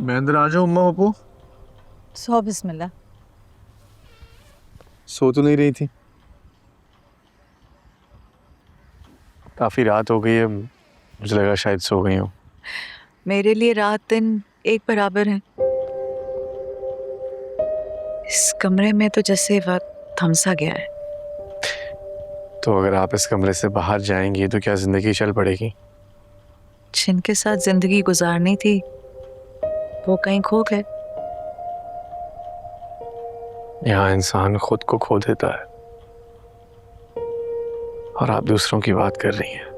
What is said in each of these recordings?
मैं अंदर आ जाऊं अम्मा पप्पू? सो बिस्मिल्लाह। सो तो नहीं रही थी? काफी रात हो गई है, मुझे लगा शायद सो गई हूँ। मेरे लिए रात दिन एक बराबर है। इस कमरे में तो जैसे वक्त थम सा गया है। तो अगर आप इस कमरे से बाहर जाएंगी तो क्या जिंदगी चल पड़ेगी? जिनके साथ जिंदगी गुजारनी थी वो कहीं खो गए। यहाँ इंसान खुद को खो देता है और आप दूसरों की बात कर रही हैं।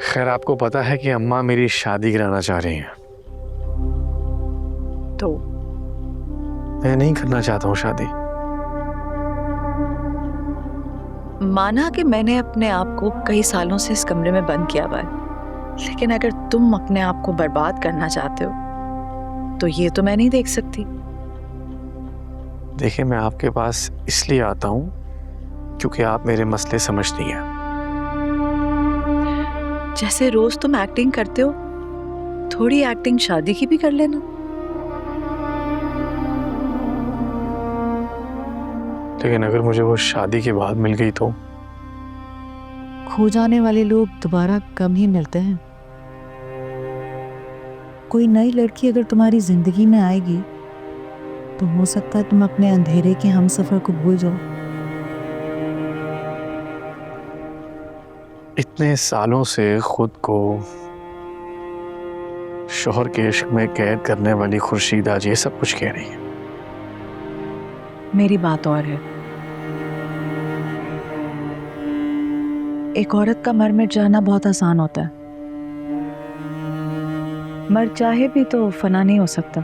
खैर, आपको पता है कि अम्मा मेरी शादी कराना चाह रही हैं। तो मैं नहीं करना चाहता हूँ शादी। माना कि मैंने अपने आप को कई सालों से इस कमरे में बंद किया हुआ है, लेकिन अगर तुम अपने आप को बर्बाद करना चाहते हो तो ये तो मैं नहीं देख सकती। देखिए, मैं आपके पास इसलिए आता हूँ क्योंकि आप मेरे मसले समझती हैं। जैसे रोज तुम एक्टिंग करते हो, थोड़ी एक्टिंग शादी की भी कर लेना। लेकिन अगर मुझे वो शादी के बाद मिल गई तो? खो जाने वाले लोग दोबारा कम ही मिलते हैं। कोई नई लड़की अगर तुम्हारी जिंदगी में आएगी तो हो सकता है तुम अपने अंधेरे के हमसफर को भूल जाओ। इतने सालों से खुद को शोहर के इश्क में कैद करने वाली खुर्शीद आज ये सब कुछ कह रही है। मेरी बात और है। एक औरत का मर मिट जाना बहुत आसान होता है, मर चाहे भी तो फना नहीं हो सकता।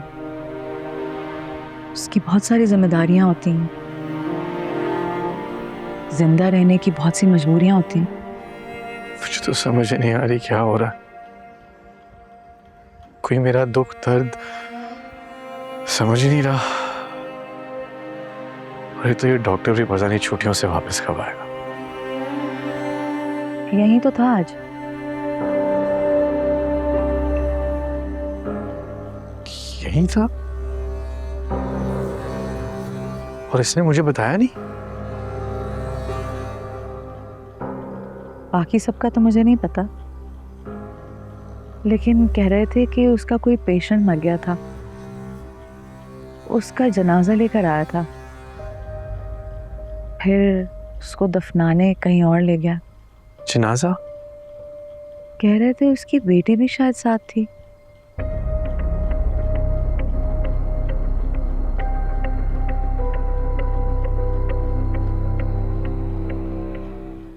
उसकी बहुत सारी जिम्मेदारियां होती हैं, जिंदा रहने की बहुत सी मजबूरियां होती हैं। मुझे तो समझ नहीं आ रही क्या हो रहा है। कोई मेरा दुख दर्द समझ ही नहीं रहा। अरे तो ये डॉक्टर भी पता नहीं छुट्टियों से वापस कब आएगा। यही तो था आज। यही था और इसने मुझे बताया नहीं। बाकी सबका तो मुझे नहीं पता, लेकिन कह रहे थे कि उसका कोई पेशेंट मर गया था, उसका जनाजा लेकर आया था, फिर उसको दफनाने कहीं और ले गया। जनाजा? कह रहे थे उसकी बेटी भी शायद साथ थी।